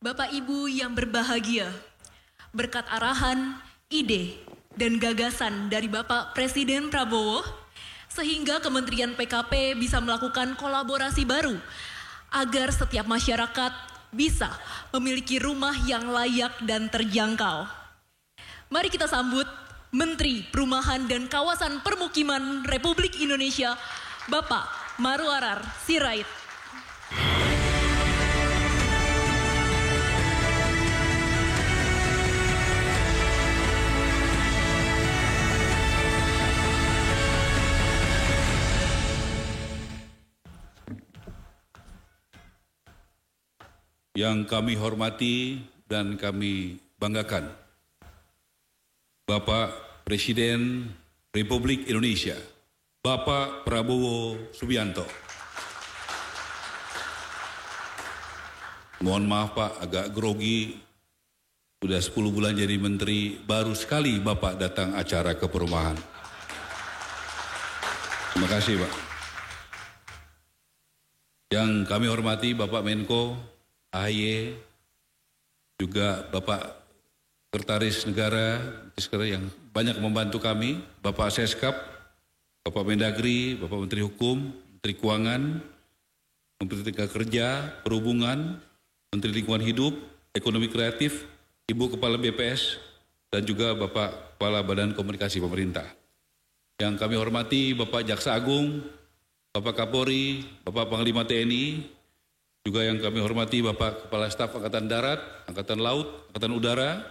Bapak Ibu yang berbahagia, berkat arahan, ide, dan gagasan dari Bapak Presiden Prabowo, sehingga Kementerian PKP bisa melakukan kolaborasi baru agar setiap masyarakat bisa memiliki rumah yang layak dan terjangkau. Mari kita sambut Menteri Perumahan dan Kawasan Permukiman Republik Indonesia, Bapak Marwarar Sirait. Yang kami hormati dan kami banggakan, Bapak Presiden Republik Indonesia, Bapak Prabowo Subianto. Mohon maaf Pak, agak grogi, sudah 10 bulan jadi menteri, baru sekali Bapak datang acara keperumahan. Terima kasih Pak. Yang kami hormati Bapak Menko, AHY, juga Bapak Sekretaris Negara yang banyak membantu kami, Bapak Seskap, Bapak Mendagri, Bapak Menteri Hukum, Menteri Keuangan, Menteri Tenaga Kerja, Perhubungan, Menteri Lingkungan Hidup, Ekonomi Kreatif, Ibu Kepala BPS, dan juga Bapak Kepala Badan Komunikasi Pemerintah. Yang kami hormati Bapak Jaksa Agung, Bapak Kapolri, Bapak Panglima TNI, juga yang kami hormati Bapak Kepala Staf Angkatan Darat, Angkatan Laut, Angkatan Udara.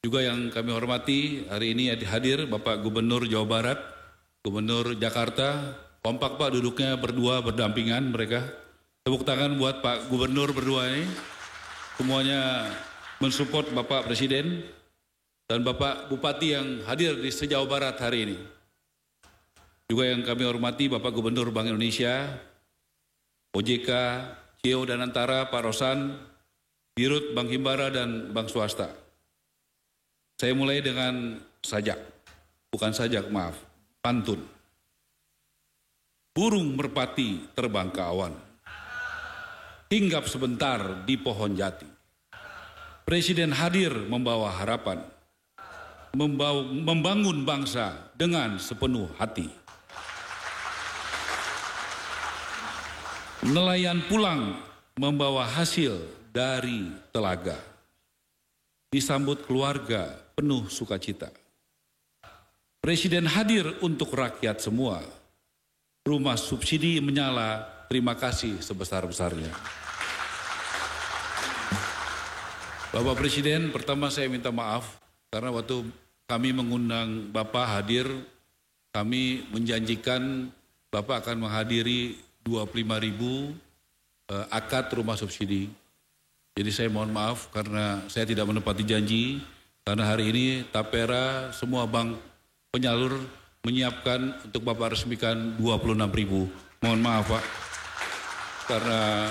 Juga yang kami hormati hari ini hadir Bapak Gubernur Jawa Barat, Gubernur Jakarta. Kompak Pak duduknya berdua berdampingan mereka. Tepuk tangan buat Pak Gubernur berdua ini. Semuanya mensupport Bapak Presiden dan Bapak Bupati yang hadir di se-Jawa Barat hari ini. Juga yang kami hormati Bapak Gubernur Bank Indonesia, OJK, CEO dan Antara, Pak Rosan, Dirut Bank Himbara dan Bank Swasta. Saya mulai dengan sajak, bukan sajak, maaf, pantun. Burung merpati terbang ke awan, hinggap sebentar di pohon jati. Presiden hadir membawa harapan, membangun bangsa dengan sepenuh hati. Nelayan pulang membawa hasil dari telaga. Disambut keluarga penuh sukacita. Presiden hadir untuk rakyat semua. Rumah subsidi menyala, terima kasih sebesar-besarnya. Bapak Presiden, pertama saya minta maaf karena waktu kami mengundang Bapak hadir, kami menjanjikan Bapak akan menghadiri 25.000 akad rumah subsidi. Jadi saya mohon maaf karena saya tidak menepati janji, karena hari ini Tapera semua bank penyalur menyiapkan untuk Bapak resmikan 26.000. Mohon maaf Pak, karena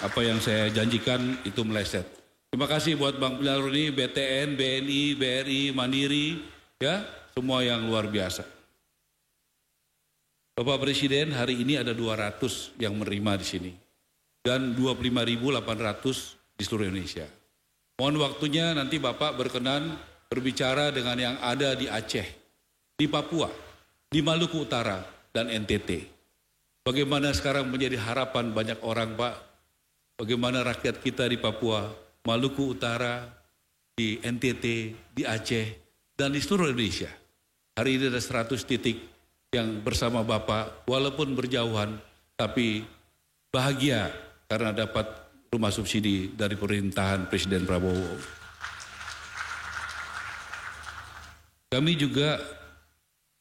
apa yang saya janjikan itu meleset. Terima kasih buat bank penyalur ini, BTN, BNI, BRI, Mandiri, ya semua yang luar biasa. Bapak Presiden, hari ini ada 200 yang menerima di sini dan 25.800 di seluruh Indonesia. Mohon waktunya nanti Bapak berkenan berbicara dengan yang ada di Aceh, di Papua, di Maluku Utara dan NTT. Bagaimana sekarang menjadi harapan banyak orang Pak, bagaimana rakyat kita di Papua, Maluku Utara, di NTT, di Aceh, dan di seluruh Indonesia. Hari ini ada 100 titik yang bersama Bapak, walaupun berjauhan, tapi bahagia karena dapat rumah subsidi dari pemerintahan Presiden Prabowo. Kami juga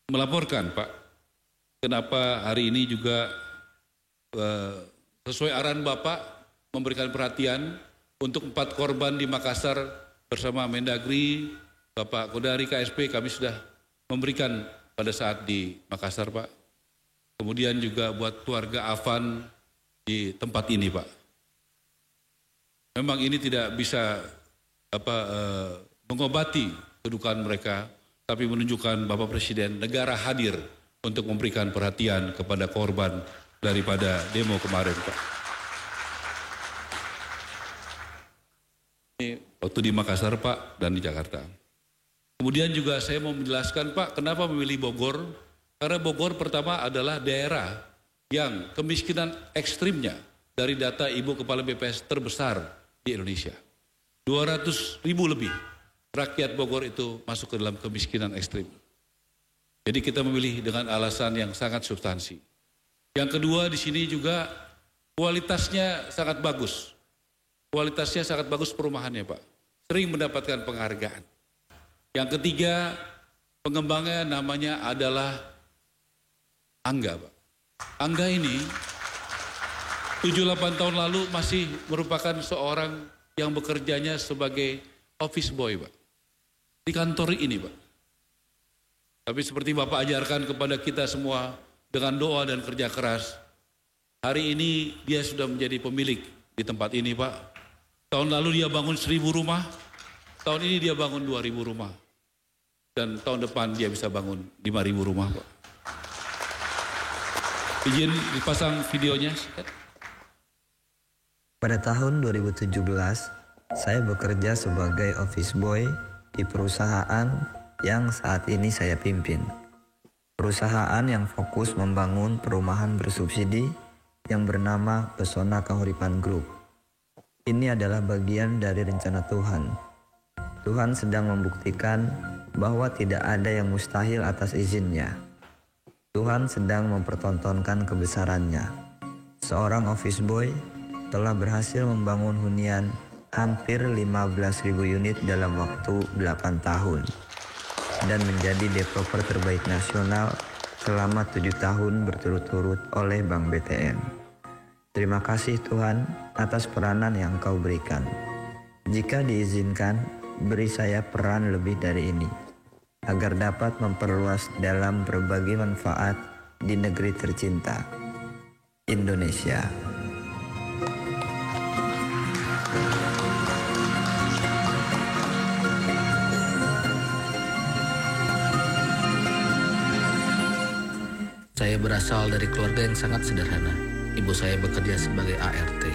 melaporkan Pak, kenapa hari ini juga sesuai arahan Bapak memberikan perhatian untuk 4 korban di Makassar bersama Mendagri, Bapak Kodari KSP, kami sudah memberikan pada saat di Makassar Pak. Kemudian juga buat keluarga Afan di tempat ini Pak. Memang ini tidak bisa mengobati kedukaan mereka, tapi menunjukkan Bapak Presiden negara hadir untuk memberikan perhatian kepada korban daripada demo kemarin Pak. Waktu di Makassar Pak dan di Jakarta. Kemudian juga saya mau menjelaskan Pak, kenapa memilih Bogor? Karena Bogor pertama adalah daerah yang kemiskinan ekstrimnya dari data Ibu Kepala BPS terbesar di Indonesia. 200.000 lebih rakyat Bogor itu masuk ke dalam kemiskinan ekstrim. Jadi kita memilih dengan alasan yang sangat substansi. Yang kedua di sini juga kualitasnya sangat bagus. Kualitasnya sangat bagus perumahannya Pak. Sering mendapatkan penghargaan. Yang ketiga, pengembangnya namanya adalah Angga Pak. Angga ini 7-8 tahun lalu masih merupakan seorang yang bekerjanya sebagai office boy Pak. Di kantor ini Pak. Tapi seperti Bapak ajarkan kepada kita semua dengan doa dan kerja keras. Hari ini dia sudah menjadi pemilik di tempat ini Pak. Tahun lalu dia bangun 1.000 rumah. Tahun ini dia bangun 2.000 rumah. Dan tahun depan dia bisa bangun 5.000 rumah Pak. Izin dipasang videonya. Pada tahun 2017, saya bekerja sebagai office boy di perusahaan yang saat ini saya pimpin. Perusahaan yang fokus membangun perumahan bersubsidi yang bernama Pesona Kahuripan Group. Ini adalah bagian dari rencana Tuhan. Tuhan sedang membuktikan bahwa tidak ada yang mustahil atas izinnya. Tuhan sedang mempertontonkan kebesarannya. Seorang office boy telah berhasil membangun hunian hampir 15.000 unit dalam waktu 8 tahun dan menjadi developer terbaik nasional selama 7 tahun berturut-turut oleh Bank BTN. Terima kasih Tuhan atas peranan yang Kau berikan. Jika diizinkan, beri saya peran lebih dari ini, agar dapat memperluas dalam berbagai manfaat di negeri tercinta, Indonesia. Saya berasal dari keluarga yang sangat sederhana. Ibu saya bekerja sebagai ART.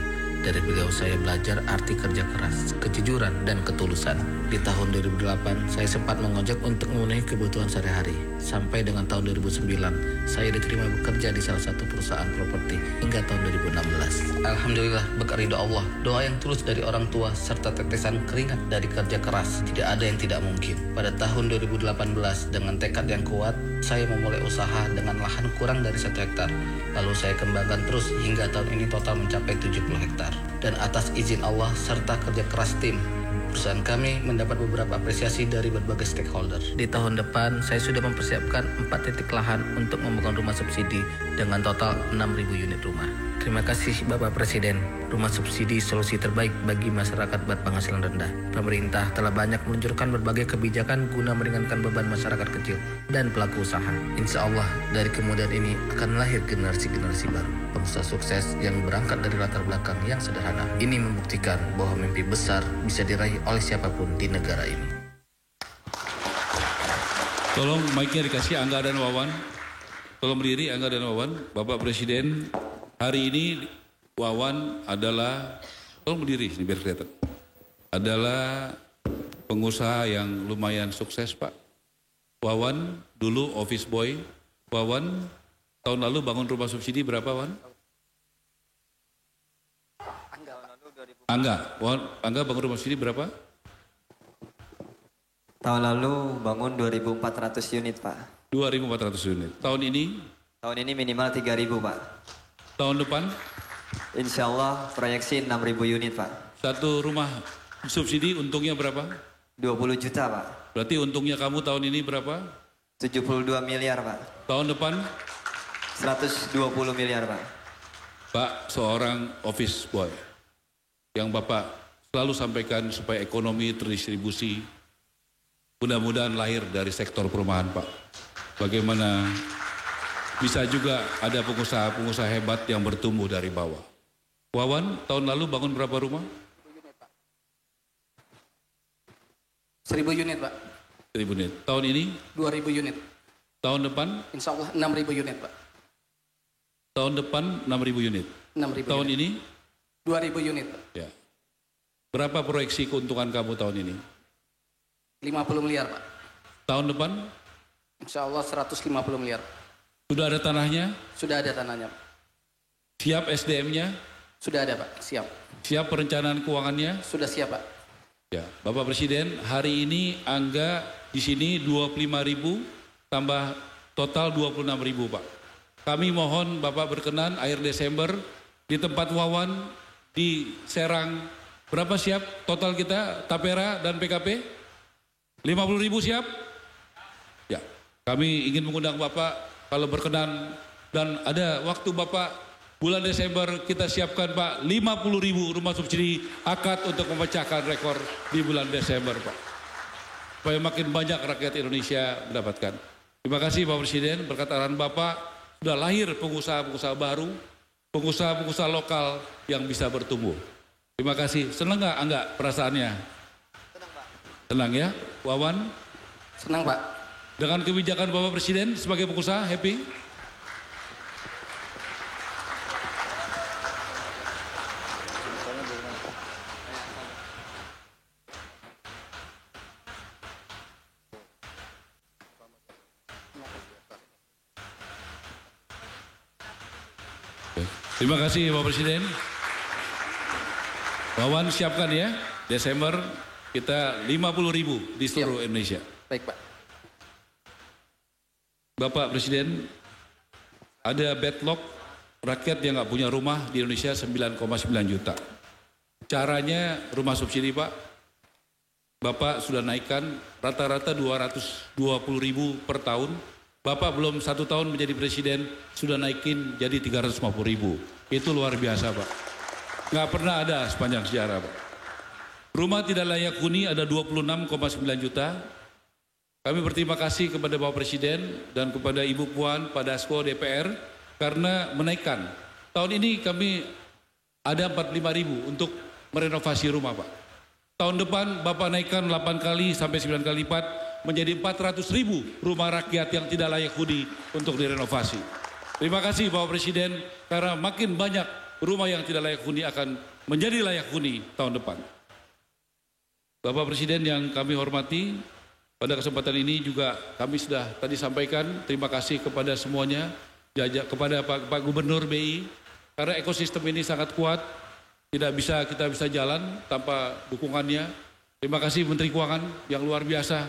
Dari beliau saya belajar arti kerja keras, kejujuran, dan ketulusan. Di tahun 2008, saya sempat mengojek untuk memenuhi kebutuhan sehari-hari. Sampai dengan tahun 2009, saya diterima bekerja di salah satu perusahaan properti hingga tahun 2016. Alhamdulillah, berkat ridho Allah, doa yang tulus dari orang tua, serta tetesan keringat dari kerja keras, tidak ada yang tidak mungkin. Pada tahun 2018, dengan tekad yang kuat, saya memulai usaha dengan lahan kurang dari 1 hektar. Lalu saya kembangkan terus hingga tahun ini total mencapai 70 hektar. Dan atas izin Allah serta kerja keras tim, perusahaan kami mendapat beberapa apresiasi dari berbagai stakeholder. Di tahun depan, saya sudah mempersiapkan 4 titik lahan untuk membangun rumah subsidi dengan total 6.000 unit rumah. Terima kasih Bapak Presiden. Rumah subsidi solusi terbaik bagi masyarakat berpenghasilan rendah. Pemerintah telah banyak meluncurkan berbagai kebijakan guna meringankan beban masyarakat kecil dan pelaku usaha. Insya Allah dari kemudian ini akan lahir generasi-generasi baru, pengusaha sukses yang berangkat dari latar belakang yang sederhana. Ini membuktikan bahwa mimpi besar bisa diraih oleh siapapun di negara ini. Tolong mic-nya dikasih Angga dan Wawan. Tolong berdiri Angga dan Wawan. Bapak Presiden, hari ini Wawan adalah, tolong berdiri sini biar kelihatan, adalah pengusaha yang lumayan sukses Pak. Wawan dulu office boy. Wawan tahun lalu bangun rumah subsidi berapa Wan? Angga bangun rumah subsidi berapa? Tahun lalu bangun 2.400 unit Pak. 2.400 unit. Tahun ini? Tahun ini minimal 3.000 Pak. Tahun depan? Insya Allah proyeksi 6.000 unit Pak. Satu rumah subsidi untungnya berapa? 20 juta Pak. Berarti untungnya kamu tahun ini berapa? 72 miliar Pak. Tahun depan? 120 miliar Pak. Pak, seorang office boy yang Bapak selalu sampaikan supaya ekonomi terdistribusi, mudah-mudahan lahir dari sektor perumahan Pak. Bagaimana bisa juga ada pengusaha-pengusaha hebat yang bertumbuh dari bawah. Wawan, tahun lalu bangun berapa rumah? 1.000 unit Pak. 1.000 unit. Tahun ini? 2.000 unit. Tahun depan? Insya Allah 6.000 unit Pak. Tahun depan 6.000 unit. 6.000 Tahun unit. ini? 2.000 unit Pak. Ya. Berapa proyeksi keuntungan kamu tahun ini? 50 miliar Pak. Tahun depan? Insya Allah 150 miliar. Sudah ada tanahnya? Sudah ada tanahnya Pak. Siap SDM-nya? Sudah ada Pak, siap. Siap perencanaan keuangannya? Sudah siap Pak. Ya, Bapak Presiden, hari ini angga di sini 25.000 tambah total 26.000 Pak. Kami mohon Bapak berkenan akhir Desember di tempat Wawan di Serang. Berapa siap total kita Tapera dan PKP? 50.000 siap? Ya, kami ingin mengundang Bapak kalau berkenan dan ada waktu Bapak bulan Desember kita siapkan Pak 50.000 rumah subsidi akad untuk memecahkan rekor di bulan Desember Pak. Supaya makin banyak rakyat Indonesia mendapatkan. Terima kasih Bapak Presiden, berkat arahan Bapak sudah lahir pengusaha-pengusaha baru, pengusaha-pengusaha lokal yang bisa bertumbuh. Terima kasih. Senang nggak enggak perasaannya? Senang Pak. Senang ya, Wawan? Senang Pak. Dengan kebijakan Bapak Presiden sebagai pengusaha, happy? Terima kasih Bapak Presiden. Wawan siapkan ya, Desember kita 50.000 di seluruh Indonesia. Baik Pak. Bapak Presiden, ada backlog rakyat yang nggak punya rumah di Indonesia 9,9 juta. Caranya rumah subsidi Pak, Bapak sudah naikkan rata-rata 220.000 per tahun. Bapak belum 1 tahun menjadi presiden, sudah naikin jadi 350.000. Itu luar biasa Pak. Nggak pernah ada sepanjang sejarah Pak. Rumah tidak layak huni ada 26,9 juta. Kami berterima kasih kepada Bapak Presiden dan kepada Ibu Puan, Pak Dasko, DPR karena menaikkan. Tahun ini kami ada 45.000 untuk merenovasi rumah Pak. Tahun depan Bapak naikkan 8 kali sampai 9 kali lipat menjadi 400.000 rumah rakyat yang tidak layak huni untuk direnovasi. Terima kasih Bapak Presiden karena makin banyak rumah yang tidak layak huni akan menjadi layak huni tahun depan. Bapak Presiden yang kami hormati, pada kesempatan ini juga kami sudah tadi sampaikan terima kasih kepada semuanya, kepada Pak Gubernur BI karena ekosistem ini sangat kuat, tidak bisa kita bisa jalan tanpa dukungannya. Terima kasih Menteri Keuangan yang luar biasa.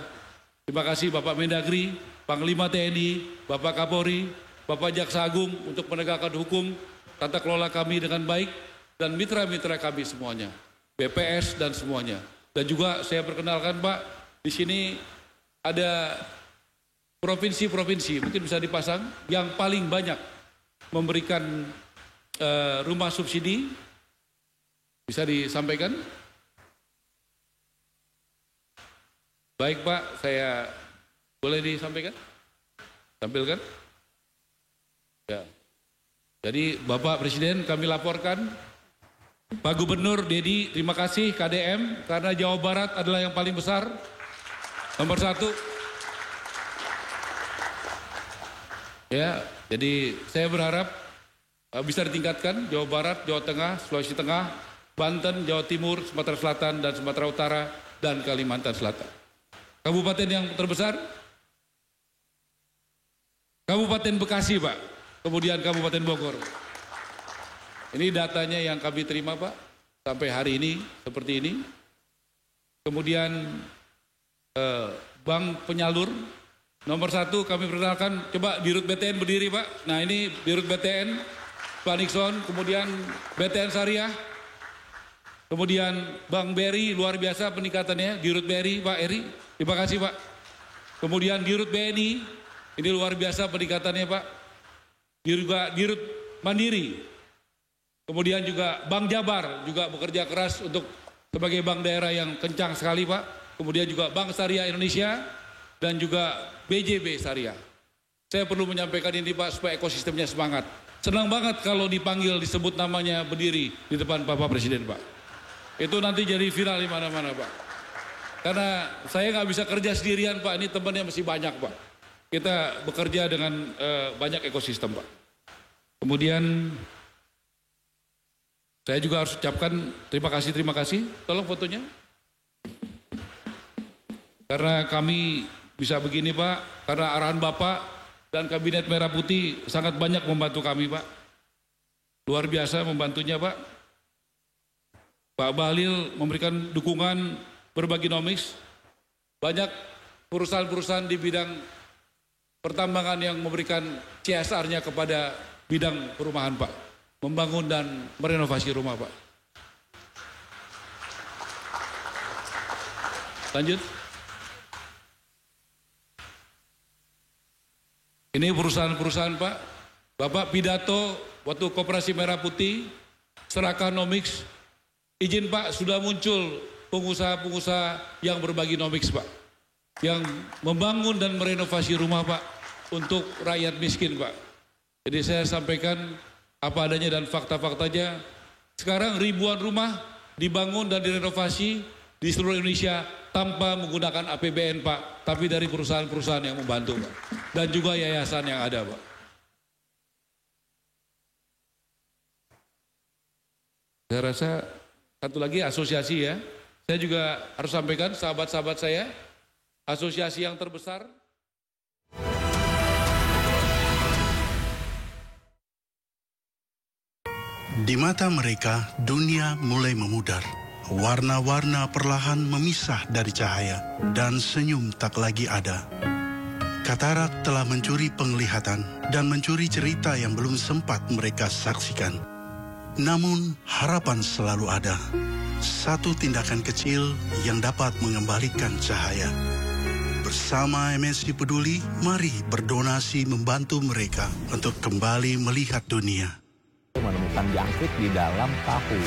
Terima kasih Bapak Mendagri, Panglima TNI, Bapak Kapolri, Bapak Jaksa Agung untuk menegakkan hukum, tata kelola kami dengan baik dan mitra-mitra kami semuanya, BPS dan semuanya. Dan juga saya perkenalkan Pak, di sini ada provinsi-provinsi, mungkin bisa dipasang, yang paling banyak memberikan rumah subsidi. Bisa disampaikan? Baik Pak, saya boleh disampaikan? Tampilkan? Ya. Jadi Bapak Presiden kami laporkan, Pak Gubernur Dedi, terima kasih KDM karena Jawa Barat adalah yang paling besar. Nomor 1. Ya, jadi saya berharap bisa ditingkatkan Jawa Barat, Jawa Tengah, Sulawesi Tengah, Banten, Jawa Timur, Sumatera Selatan, dan Sumatera Utara, dan Kalimantan Selatan. Kabupaten yang terbesar? Kabupaten Bekasi Pak, kemudian Kabupaten Bogor. Ini datanya yang kami terima Pak, sampai hari ini seperti ini. Kemudian bank penyalur, nomor 1 kami perkenalkan, coba Dirut BTN berdiri Pak. Nah ini Dirut BTN, Pak Nixon, kemudian BTN Syariah, kemudian Bank BRI, luar biasa peningkatannya, Dirut BRI, Pak Eri, terima kasih Pak. Kemudian Dirut BNI, ini luar biasa peningkatannya Pak. Juga Dirut Mandiri, kemudian juga Bank Jabar, juga bekerja keras untuk sebagai bank daerah yang kencang sekali Pak. Kemudian juga Bank Syariah Indonesia, dan juga BJB Syariah. Saya perlu menyampaikan ini Pak, supaya ekosistemnya semangat. Senang banget kalau dipanggil, disebut namanya berdiri di depan Bapak Presiden Pak. Itu nanti jadi viral di mana-mana Pak. Karena saya nggak bisa kerja sendirian Pak, ini temannya masih banyak Pak. Kita bekerja dengan banyak ekosistem Pak. Kemudian Saya juga harus ucapkan terima kasih. Tolong fotonya. Karena kami bisa begini Pak, karena arahan Bapak dan Kabinet Merah Putih sangat banyak membantu kami Pak. Luar biasa membantunya Pak. Pak Bahlil memberikan dukungan Berbaginomics. Banyak perusahaan-perusahaan di bidang pertambangan yang memberikan CSR-nya kepada bidang perumahan Pak. Membangun dan merenovasi rumah Pak. Lanjut. Ini perusahaan-perusahaan Pak. Bapak pidato waktu Koperasi Merah Putih, Serakanomics, izin Pak sudah muncul pengusaha-pengusaha yang Berbaginomics Pak. Yang membangun dan merenovasi rumah Pak untuk rakyat miskin Pak. Jadi saya sampaikan apa adanya dan fakta-faktanya. Sekarang ribuan rumah dibangun dan direnovasi di seluruh Indonesia tanpa menggunakan APBN Pak. Tapi dari perusahaan-perusahaan yang membantu Pak. Dan juga yayasan yang ada Pak. Saya rasa satu lagi asosiasi ya. Saya juga harus sampaikan sahabat-sahabat saya. Asosiasi yang terbesar. Di mata mereka, dunia mulai memudar. Warna-warna perlahan memisah dari cahaya, dan senyum tak lagi ada. Katarak telah mencuri penglihatan dan mencuri cerita yang belum sempat mereka saksikan. Namun, harapan selalu ada. Satu tindakan kecil yang dapat mengembalikan cahaya. Bersama MSI Peduli, mari berdonasi membantu mereka untuk kembali melihat dunia. Menemukan jangkrik di dalam tahu.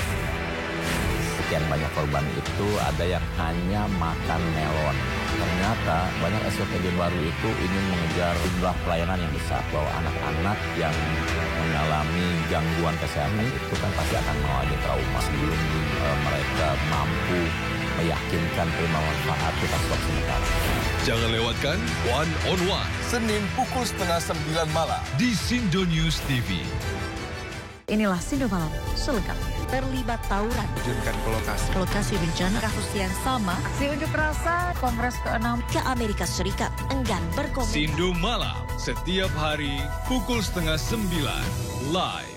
Sekian banyak korban itu ada yang hanya makan melon. Ternyata banyak SOPD baru itu ingin mengejar jumlah pelayanan yang besar. Bahwa anak-anak yang mengalami gangguan kesehatan itu kan pasti akan mengalami trauma sebelum mereka mampu meyakinkan terima manfaat kita suatu sementara. Jangan lewatkan One on One, Senin pukul 8:30 malam di Sindo News TV. Inilah Sindo Malam selengkapnya. Terlibat tawuran. Terjunkan ke lokasi. Lokasi bencana. Kasus yang sama. Aksi unjuk rasa Kongres ke-6 ke Amerika Serikat enggan berkomentar. Sindo Malam setiap hari pukul 8:30 live.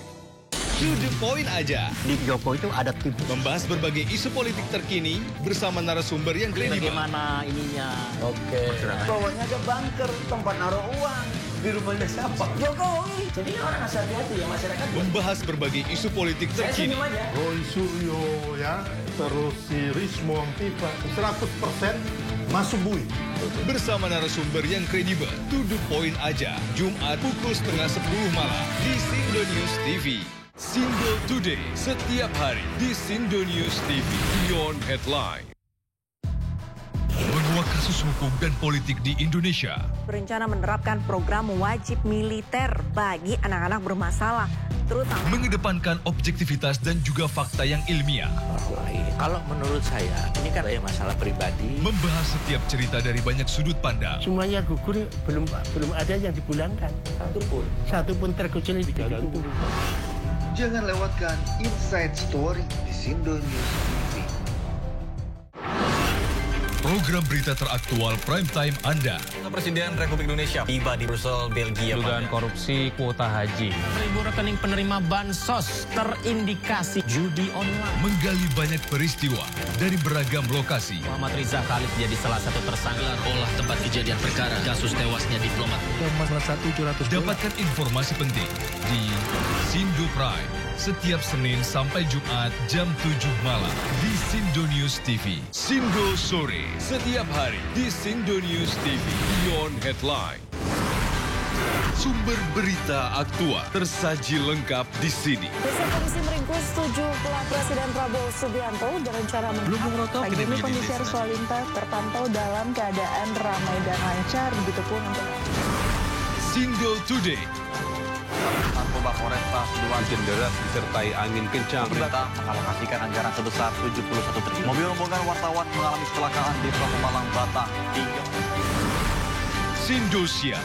To the point aja. Di Joko itu ada tim. Membahas berbagai isu politik terkini bersama narasumber yang kredibel. Bagaimana ininya? Oke. Bawahnya ada bunker, tempat naruh uang. Di rumahnya siapa? Jokowi. Jadi orang asal hati ya masyarakat. Membahas berbagai isu politik terkini. Roy Suryo ya, terus si Rismo Pipa 100% masuk bui. Bersama narasumber yang kredibel. To the point aja. Jumat pukul 9:30 malam di Sindo News TV. Sindo Today setiap hari di Sindo News TV. Beyond Headline. Menguak kasus hukum dan politik di Indonesia. Berencana menerapkan program wajib militer bagi anak-anak bermasalah, terutama Mengedepankan objektivitas dan juga fakta yang ilmiah. Kalau menurut saya, ini kan masalah pribadi. Membahas setiap cerita dari banyak sudut pandang. Semuanya gugur, belum ada yang dipulangkan. Satu pun terkecuali digantung. Jangan lewatkan Inside Story di Sindo News TV. Program berita teraktual prime time Anda. Presiden Republik Indonesia tiba di Brussel, Belgia. Dugaan korupsi kuota haji. 1.000 rekening penerima bansos terindikasi judi online. Menggali banyak peristiwa dari beragam lokasi. Muhammad Riza Khalid jadi salah satu tersangka olah tempat kejadian perkara kasus tewasnya diplomat. Masalah 1.700. Dapatkan informasi penting di Sindo Prime setiap Senin sampai Jumat jam 7 malam di Sindo News TV. Sindo Sore setiap hari di Sindo News TV. Beyond Headline. Sumber berita aktual tersaji lengkap di sini. Besar polisi meringkus 7 pelak Presiden Prabowo Subianto berencana menangkap. Pagi ini kondisi arus lalu lintas terpantau dalam keadaan ramai dan lancar, begitupun untuk Sindo Today. Narkoba Polresta Sidoarjo deras disertai angin kencang. Pemerintah mengalokasikan anggaran sebesar 71 triliun. Mobil rombongan wartawan mengalami kecelakaan di Pulau Malang, Batang. Sindo Siang.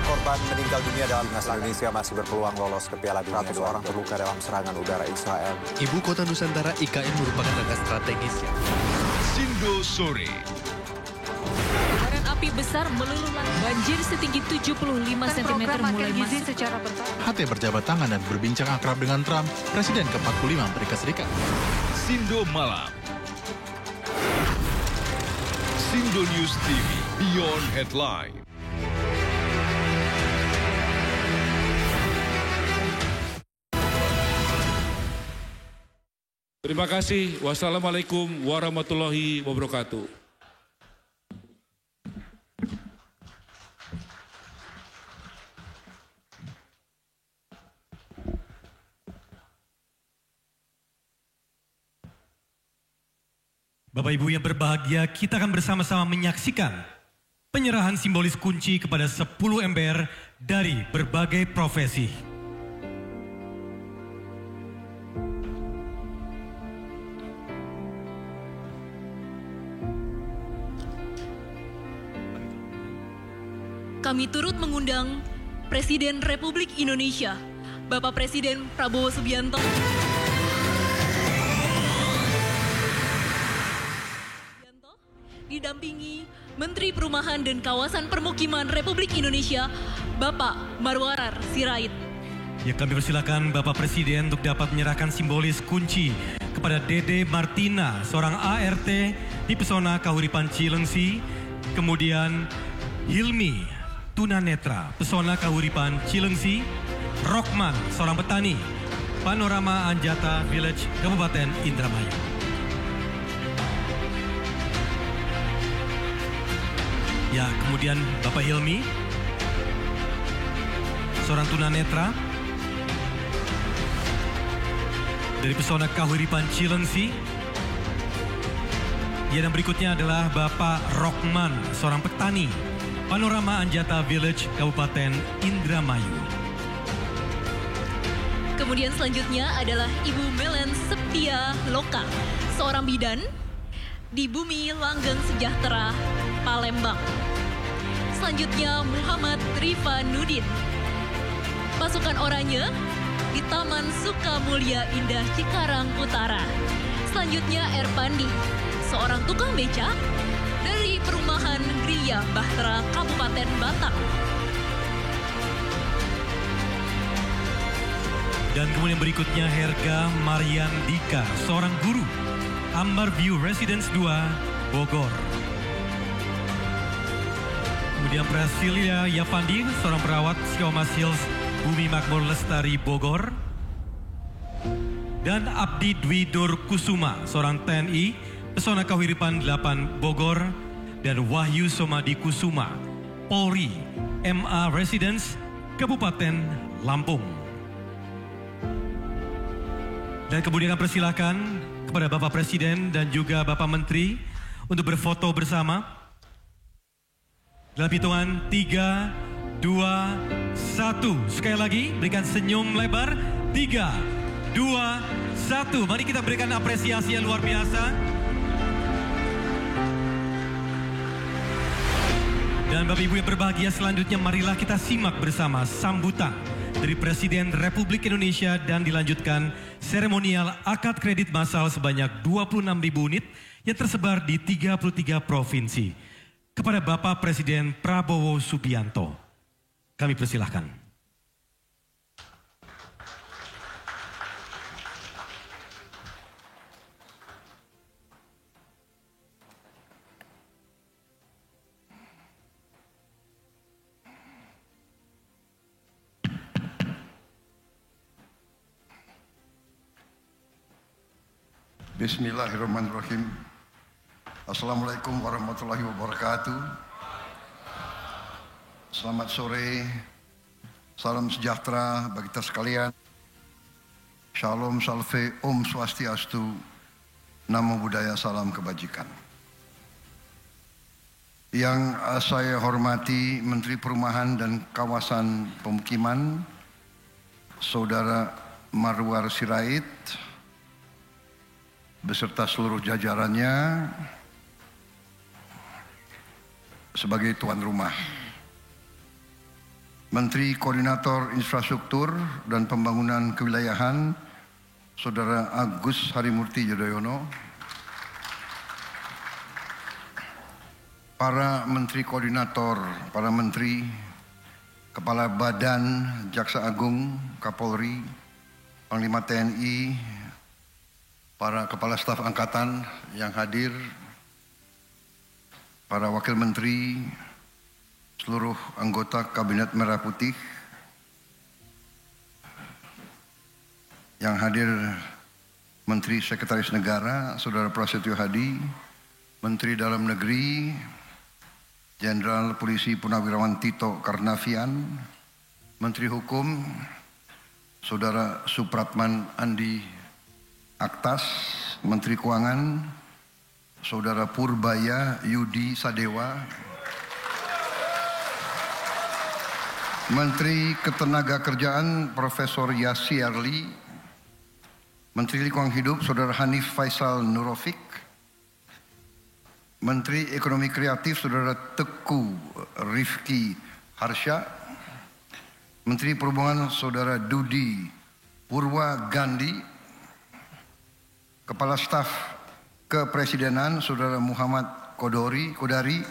korban meninggal dunia dalam timnas Indonesia masih berpeluang lolos ke Piala Dunia. 100 orang terluka dalam serangan udara Israel. Ibu kota Nusantara IKN merupakan langkah strategis. Sindo Sore. Kobaran api besar meluluh banjir setinggi 75 cm mulai masuk. Secara HT berjabat tangan dan berbincang akrab dengan Trump, Presiden ke-45 Amerika Serikat. Sindo Malam. Sindo News TV, Beyond Headline. Terima kasih. Wassalamualaikum warahmatullahi wabarakatuh. Bapak Ibu yang berbahagia, kita akan bersama-sama menyaksikan penyerahan simbolis kunci kepada 10 ember dari berbagai profesi. Kami turut mengundang Presiden Republik Indonesia, Bapak Presiden Prabowo Subianto. Didampingi Menteri Perumahan dan Kawasan Permukiman Republik Indonesia, Bapak Marwarar Sirait. Ya, kami persilakan Bapak Presiden untuk dapat menyerahkan simbolis kunci kepada Dede Martina, seorang ART di Pesona Kahuripan Cilengsi, kemudian Hilmi Tunanetra, Pesona Kahuripan Cilengsi, Rokman, seorang petani, Panorama Anjata Village, Kabupaten Indramayu. Ya, kemudian Bapak Hilmi, seorang tunanetra dari Pesona Kahuripan Cilengsi. Ya, dan berikutnya adalah Bapak Rokman, seorang petani, Panorama Anjata Village, Kabupaten Indramayu. Kemudian selanjutnya adalah Ibu Melen Septia Loka, seorang bidan di Bumi Langgeng Sejahtera, Palembang. Selanjutnya Muhammad Rifanudin, pasukan oranye di Taman Sukamulya Indah Cikarang Utara. Selanjutnya Erpandi, seorang tukang beca dari Perumahan Gria Bahtera, Kabupaten Batak. Dan kemudian berikutnya Herga Marian Dika, seorang guru, Ambar View Residence 2, Bogor. Kemudian Prasilia Yapandi, seorang perawat Siomas Hills, Bumi Makmur Lestari, Bogor. Dan Abdi Dwi Dur Kusuma, seorang TNI, Pesona Kahuripan 8, Bogor. Dan Wahyu Somadi Kusuma, Polri, MA Residence, Kabupaten Lampung. Dan kemudian persilakan kepada Bapak Presiden dan juga Bapak Menteri untuk berfoto bersama. Dalam hitungan 3, 2, 1. Sekali lagi berikan senyum lebar. 3, 2, 1. Mari kita berikan apresiasi yang luar biasa. Dan Bapak Ibu yang berbahagia, selanjutnya marilah kita simak bersama sambutan dari Presiden Republik Indonesia dan dilanjutkan seremonial akad kredit massal sebanyak 26.000 unit yang tersebar di 33 provinsi. Kepada Bapak Presiden Prabowo Subianto, kami persilahkan. Bismillahirrahmanirrahim. Assalamualaikum warahmatullahi wabarakatuh. Selamat sore, salam sejahtera bagi kita sekalian. Shalom, salve, Om Swastiastu, Namo Buddhaya, salam kebajikan. Yang saya hormati Menteri Perumahan dan Kawasan Pemukiman, Saudara Marwar Sirait, beserta seluruh jajarannya, sebagai tuan rumah. Menteri Koordinator Infrastruktur dan Pembangunan Kewilayahan, Saudara Agus Harimurti Yudhoyono, para Menteri Koordinator, para Menteri, Kepala Badan Jaksa Agung, Kapolri, Panglima TNI, para Kepala Staf Angkatan yang hadir, para Wakil Menteri, seluruh anggota Kabinet Merah Putih yang hadir, Menteri Sekretaris Negara, Saudara Prasetyo Hadi, Menteri Dalam Negeri, Jenderal Polisi Purnawirawan Tito Karnavian, Menteri Hukum, Saudara Supratman Andi Aktas, Menteri Keuangan, Saudara Purbaya Yudi Sadewa, Menteri Ketenagakerjaan Profesor Yassi Arli, Menteri Lingkungan Hidup Saudara Hanif Faisal Nurofik, Menteri Ekonomi Kreatif Saudara Teku Rifki Harsha, Menteri Perhubungan Saudara Dudi Purwa Gandhi, Kepala Staf Kepresidenan Saudara Muhammad Kodari,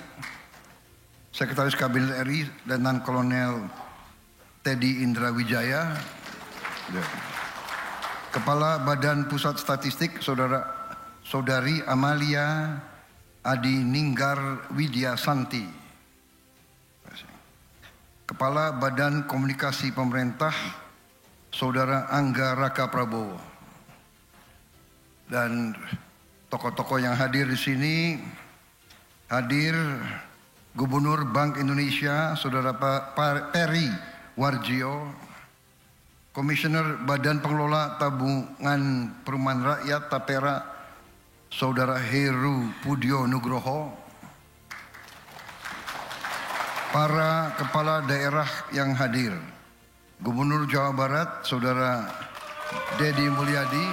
Sekretaris Kabinet RI Letnan Kolonel Teddy Indra Wijaya, Kepala Badan Pusat Statistik Saudari Amalia Adi Ninggar Widya Santi, Kepala Badan Komunikasi Pemerintah Saudara Angga Raka Prabowo, dan tokoh-tokoh yang hadir di sini, hadir Gubernur Bank Indonesia Saudara Peri Warjio, Komisioner Badan Pengelola Tabungan Perumahan Rakyat Tapera Saudara Heru Pudio Nugroho, para kepala daerah yang hadir, Gubernur Jawa Barat Saudara Dedi Mulyadi,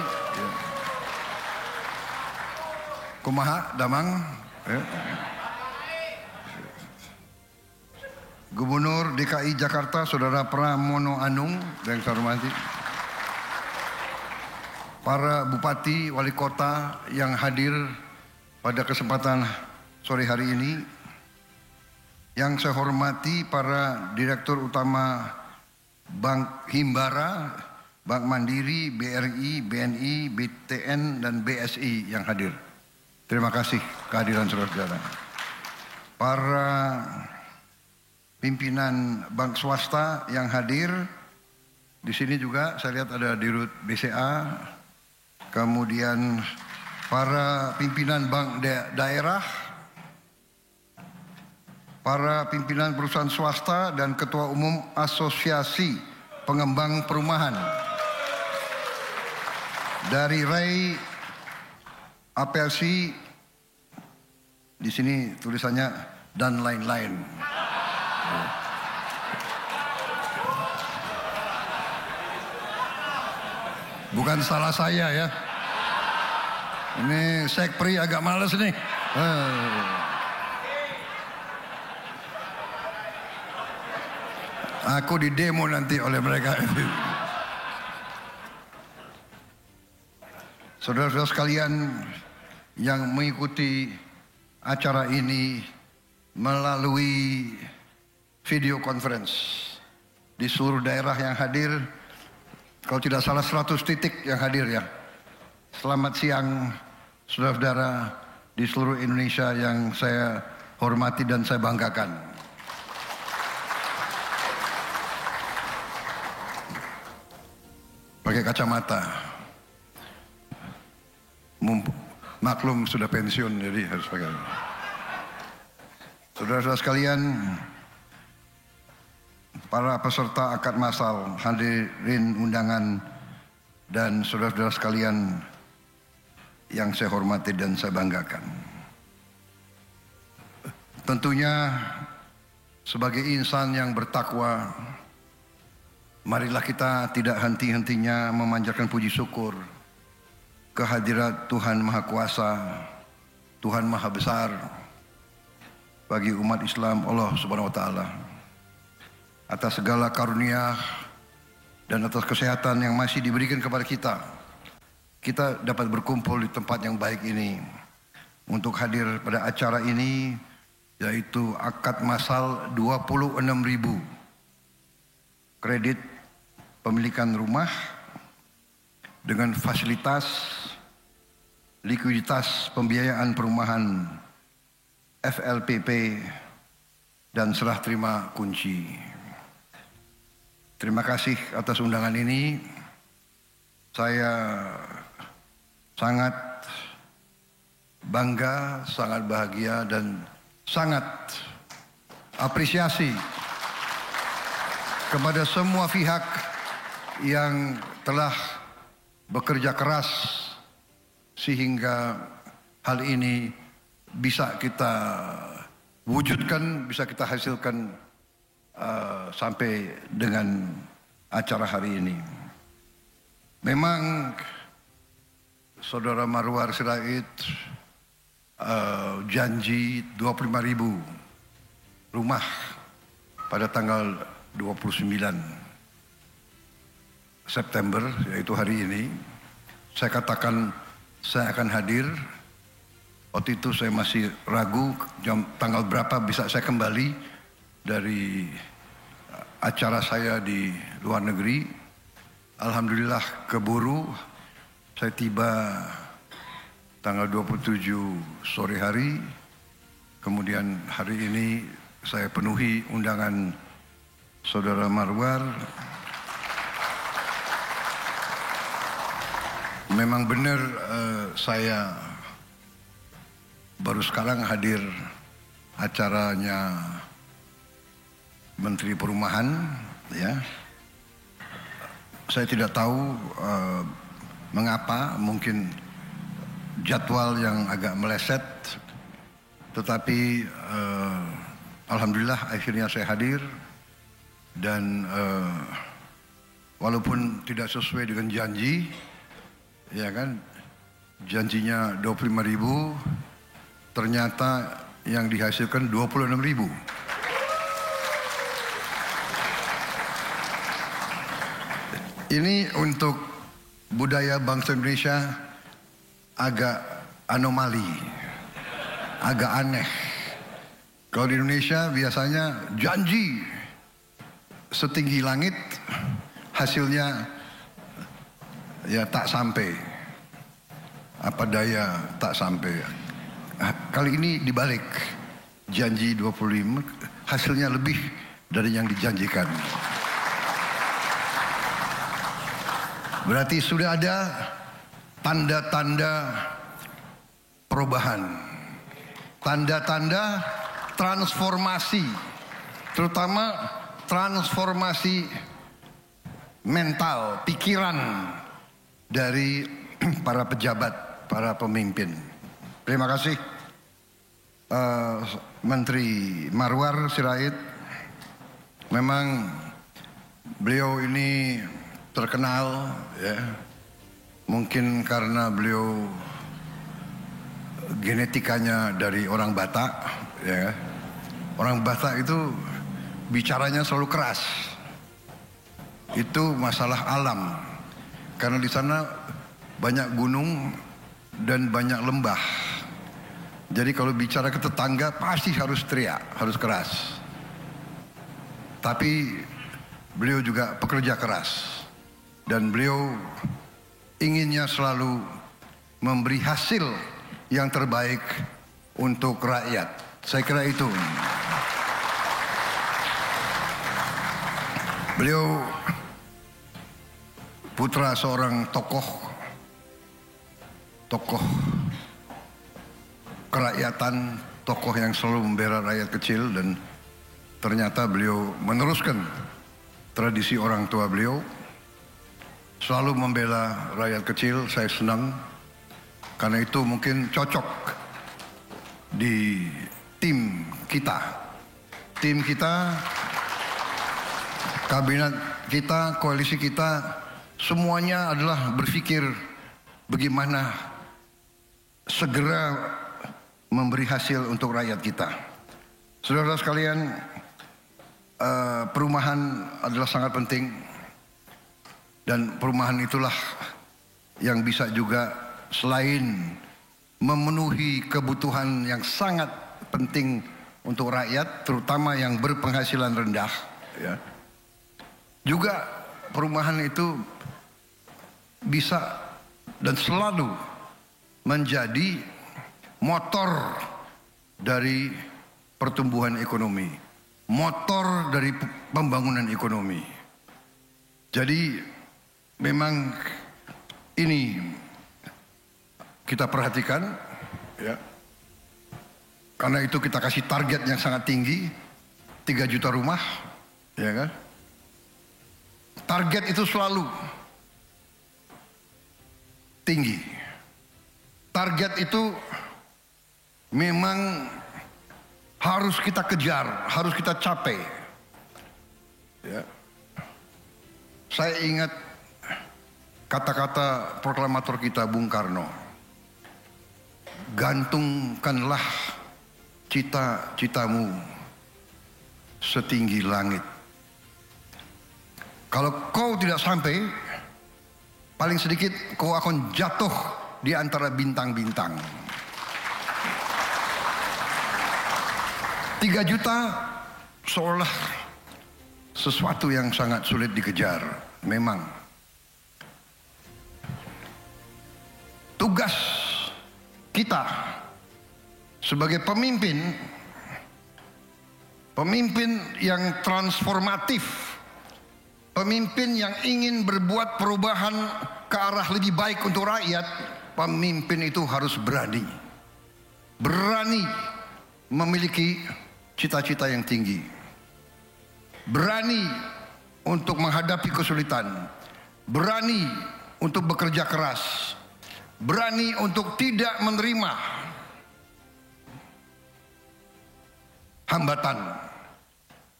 kumaha damang, Gubernur DKI Jakarta Saudara Pramono Anung yang saya hormati, para bupati, wali kota yang hadir pada kesempatan sore hari ini, yang saya hormati para Direktur Utama Bank Himbara, Bank Mandiri, BRI, BNI, BTN, dan BSI yang hadir. Terima kasih kehadiran saudara-saudara. Para pimpinan bank swasta yang hadir di sini juga, saya lihat ada Dirut BCA, kemudian para pimpinan bank daerah, para pimpinan perusahaan swasta dan Ketua Umum Asosiasi Pengembang Perumahan dari Rai APLC, di sini tulisannya dan lain-lain. Bukan salah saya ya. Ini Sekpri agak males nih. Aku di demo nanti oleh mereka. Saudara-saudara sekalian yang mengikuti acara ini melalui video conference di seluruh daerah yang hadir, kalau tidak salah 100 titik yang hadir ya. Selamat siang saudara-saudara di seluruh Indonesia yang saya hormati dan saya banggakan. Pakai kacamata. Maklum sudah pensiun jadi harus pakai. Saudara-saudara sekalian, para peserta akad massal, hadirin undangan, dan saudara-saudara sekalian yang saya hormati dan saya banggakan. Tentunya sebagai insan yang bertakwa, marilah kita tidak henti-hentinya memanjatkan puji syukur kehadirat Tuhan Maha Kuasa, Tuhan Maha Besar bagi umat Islam Allah Subhanahu wa taala. atas segala karunia dan atas kesehatan yang masih diberikan kepada kita. Kita dapat berkumpul di tempat yang baik ini untuk hadir pada acara ini, yaitu akad massal 26.000 kredit pemilikan rumah dengan fasilitas likuiditas pembiayaan perumahan FLPP dan serah terima kunci. Terima kasih atas undangan ini. Saya sangat bangga, sangat bahagia dan sangat apresiasi kepada semua pihak yang telah bekerja keras sehingga hal ini bisa kita wujudkan, bisa kita hasilkan sampai dengan acara hari ini. Memang Saudara Marwar Sirait janji 25.000 rumah pada tanggal 29 September, yaitu hari ini. Saya katakan saya akan hadir. Waktu itu saya masih ragu tanggal berapa bisa saya kembali dari acara saya di luar negeri. Alhamdulillah keburu. Saya tiba tanggal 27 sore hari. Kemudian hari ini saya penuhi undangan Saudara Marwar. Memang benar saya baru sekarang hadir acaranya Menteri Perumahan, ya. Saya tidak tahu mengapa, mungkin jadwal yang agak meleset, tetapi alhamdulillah akhirnya saya hadir dan walaupun tidak sesuai dengan janji, ya kan, janjinya 25.000, ternyata yang dihasilkan 26.000. Ini untuk budaya bangsa Indonesia agak anomali, agak aneh. Kalau di Indonesia biasanya janji setinggi langit, hasilnya ya tak sampai. Apa daya tak sampai. Kali ini dibalik, janji 25, hasilnya lebih dari yang dijanjikan. Berarti sudah ada tanda-tanda perubahan, tanda-tanda transformasi, terutama transformasi mental, pikiran dari para pejabat, para pemimpin. Terima kasih Menteri Marwar Sirait. Memang beliau ini terkenal, ya, mungkin karena beliau genetikanya dari orang Batak, ya. Orang Batak itu bicaranya selalu keras. Itu masalah alam, karena di sana banyak gunung dan banyak lembah. Jadi kalau bicara ke tetangga pasti harus teriak, harus keras. Tapi beliau juga pekerja keras. Dan beliau inginnya selalu memberi hasil yang terbaik untuk rakyat. Saya kira itu. Beliau putra seorang tokoh kerakyatan, tokoh yang selalu membela rakyat kecil, dan ternyata beliau meneruskan tradisi orang tua beliau. Selalu membela rakyat kecil. Saya senang karena itu mungkin cocok di tim kita. Tim kita, kabinet kita, koalisi kita, semuanya adalah berpikir bagaimana segera memberi hasil untuk rakyat kita. Saudara sekalian, perumahan adalah sangat penting, dan perumahan itulah yang bisa juga selain memenuhi kebutuhan yang sangat penting untuk rakyat, terutama yang berpenghasilan rendah, ya. Juga perumahan itu bisa dan selalu menjadi motor dari pertumbuhan ekonomi, motor dari pembangunan ekonomi. Jadi memang ini kita perhatikan, ya. Karena itu kita kasih target yang sangat tinggi, 3 juta rumah, ya kan? Target itu selalu tinggi. Target itu memang harus kita kejar, harus kita capai. Ya. Saya ingat kata-kata proklamator kita Bung Karno. Gantungkanlah cita-citamu setinggi langit. Kalau kau tidak sampai, paling sedikit kau akan jatuh di antara bintang-bintang. 3 juta seolah sesuatu yang sangat sulit dikejar. Memang tugas kita sebagai pemimpin yang transformatif, pemimpin yang ingin berbuat perubahan ke arah lebih baik untuk rakyat, pemimpin itu harus berani memiliki cita-cita yang tinggi, berani untuk menghadapi kesulitan, berani untuk bekerja keras, berani untuk tidak menerima hambatan.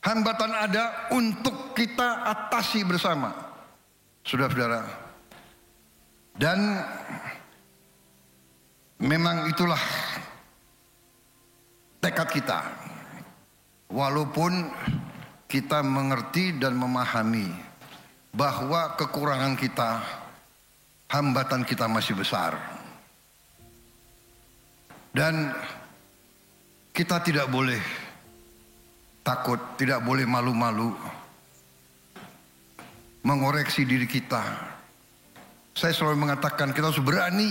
Hambatan ada untuk kita atasi bersama, saudara-saudara. Dan memang itulah tekad kita. Walaupun kita mengerti dan memahami bahwa kekurangan kita, hambatan kita masih besar. Dan kita tidak boleh takut, tidak boleh malu-malu mengoreksi diri kita. Saya selalu mengatakan kita harus berani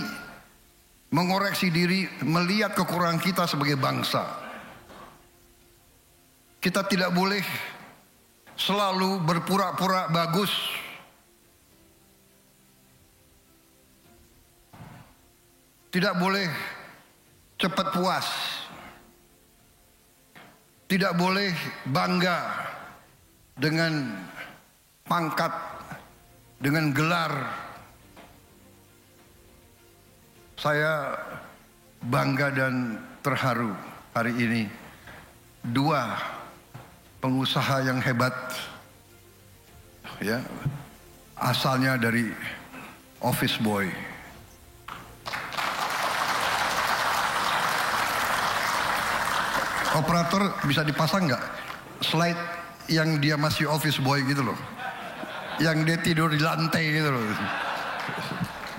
mengoreksi diri, melihat kekurangan kita sebagai bangsa. Kita tidak boleh selalu berpura-pura bagus. Tidak boleh cepat puas. Tidak boleh bangga dengan pangkat, dengan gelar. Saya bangga dan terharu hari ini. 2 pengusaha yang hebat, ya, asalnya dari office boy. Operator bisa dipasang nggak slide yang dia masih office boy gitu loh, yang dia tidur di lantai gitu loh,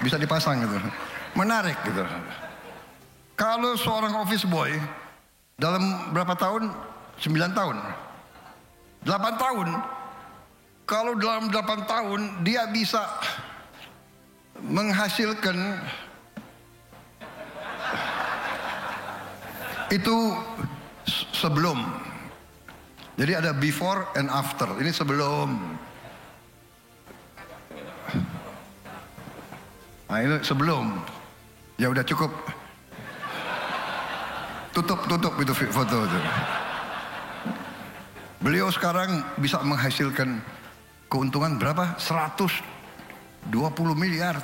bisa dipasang gitu, menarik gitu. Kalau seorang office boy dalam berapa tahun? 9 tahun, 8 tahun. Kalau dalam 8 tahun dia bisa menghasilkan itu sebelum. Jadi ada before and after. Ini sebelum. Nah ini sebelum. Ya udah cukup. Tutup itu foto itu. Beliau sekarang bisa menghasilkan keuntungan berapa? 120 miliar.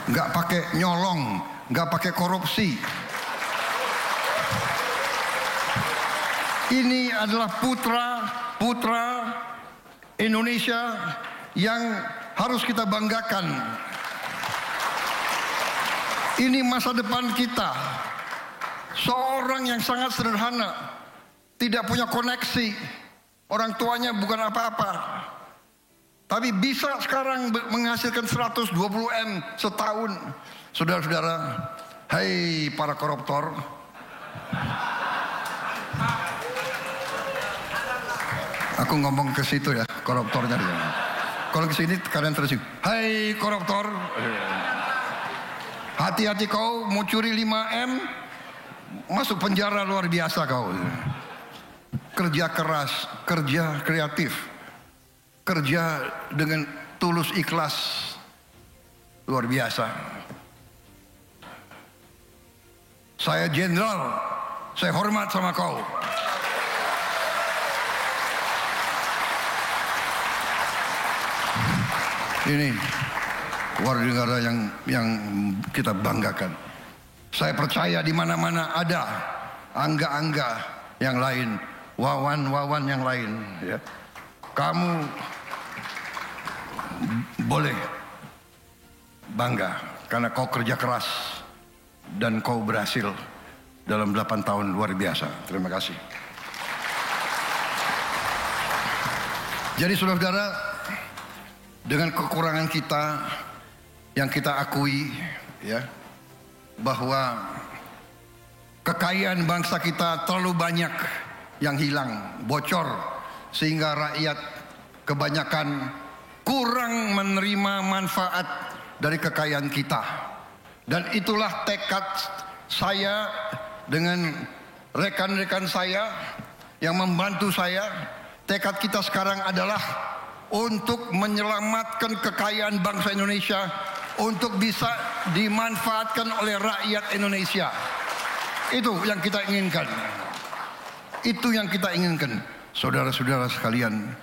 Nggak pakai nyolong, nggak pakai korupsi. Ini adalah putra Indonesia yang harus kita banggakan. Ini masa depan kita. Seorang yang sangat sederhana, tidak punya koneksi, orang tuanya bukan apa-apa, tapi bisa sekarang menghasilkan 120 M setahun. Saudara-saudara, hai para koruptor, aku ngomong ke situ ya, koruptornya dia. Kalau ke sini kalian tersinggung. Hai koruptor, hati-hati kau mau curi 5 M, masuk penjara luar biasa kau. Kerja keras, kerja kreatif, kerja dengan tulus ikhlas, luar biasa. Saya jenderal, saya hormat sama kau. Ini warga negara yang kita banggakan. Saya percaya di mana-mana ada angga-angga yang lain, wawan-wawan yang lain. Ya. Kamu boleh bangga karena kau kerja keras dan kau berhasil dalam 8 tahun luar biasa. Terima kasih. Jadi saudara-saudara, dengan kekurangan kita yang kita akui, ya, bahwa kekayaan bangsa kita terlalu banyak yang hilang, bocor, sehingga rakyat kebanyakan kurang menerima manfaat dari kekayaan kita. Dan itulah tekad saya dengan rekan-rekan saya yang membantu saya. Tekad kita sekarang adalah untuk menyelamatkan kekayaan bangsa Indonesia untuk bisa dimanfaatkan oleh rakyat Indonesia. Itu yang kita inginkan. Itu yang kita inginkan. Saudara-saudara sekalian,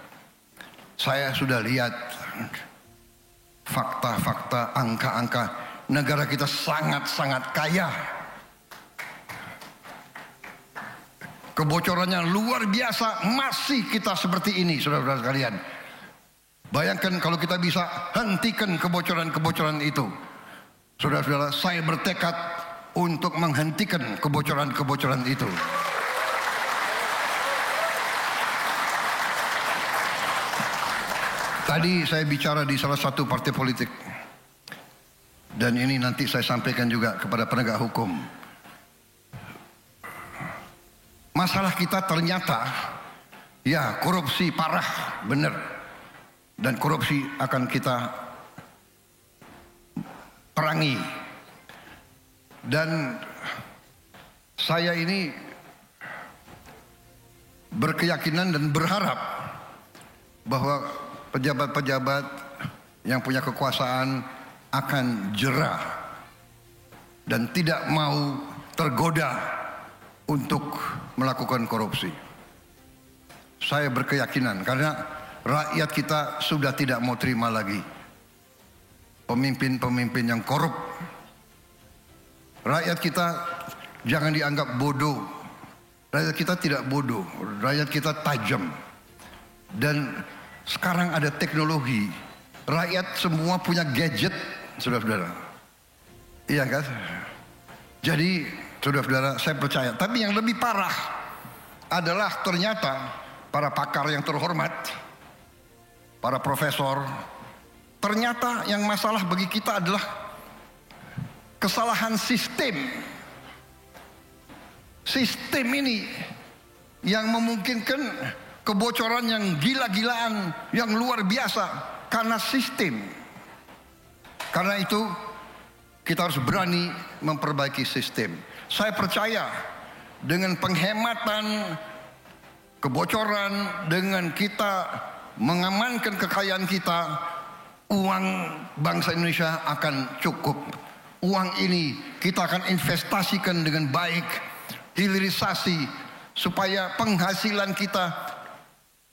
saya sudah lihat fakta-fakta, angka-angka. Negara kita sangat-sangat kaya. Kebocorannya luar biasa, masih kita seperti ini, saudara-saudara sekalian. Bayangkan kalau kita bisa hentikan kebocoran-kebocoran itu. Saudara-saudara, saya bertekad untuk menghentikan kebocoran-kebocoran itu. Tadi saya bicara di salah satu partai politik. Dan ini nanti saya sampaikan juga kepada penegak hukum. Masalah kita ternyata, ya, korupsi parah, benar. Dan korupsi akan kita perangi. Dan saya ini berkeyakinan dan berharap bahwa pejabat-pejabat yang punya kekuasaan akan jera dan tidak mau tergoda untuk melakukan korupsi. Saya berkeyakinan karena rakyat kita sudah tidak mau terima lagi pemimpin-pemimpin yang korup. Rakyat kita jangan dianggap bodoh. Rakyat kita tidak bodoh. Rakyat kita tajam. Dan sekarang ada teknologi. Rakyat semua punya gadget, saudara-saudara. Iya kan? Jadi, saudara-saudara, saya percaya. Tapi yang lebih parah adalah ternyata para pakar yang terhormat, para profesor, ternyata yang masalah bagi kita adalah kesalahan sistem. Sistem ini yang memungkinkan kebocoran yang gila-gilaan, yang luar biasa karena sistem. Karena itu kita harus berani memperbaiki sistem. Saya percaya dengan penghematan kebocoran, dengan kita mengamankan kekayaan kita, uang bangsa Indonesia akan cukup. Uang ini kita akan investasikan dengan baik, hilirisasi, supaya penghasilan kita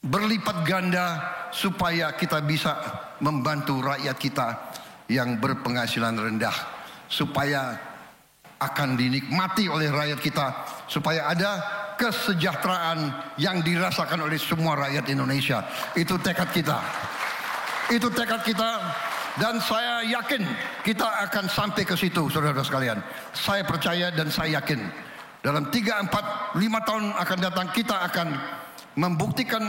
berlipat ganda, supaya kita bisa membantu rakyat kita yang berpenghasilan rendah, supaya akan dinikmati oleh rakyat kita, supaya ada kesejahteraan yang dirasakan oleh semua rakyat Indonesia. Itu tekad kita. Itu tekad kita, dan saya yakin kita akan sampai ke situ, saudara-saudara sekalian. Saya percaya dan saya yakin. dalam 3, 4, 5 tahun akan datang kita akan membuktikan,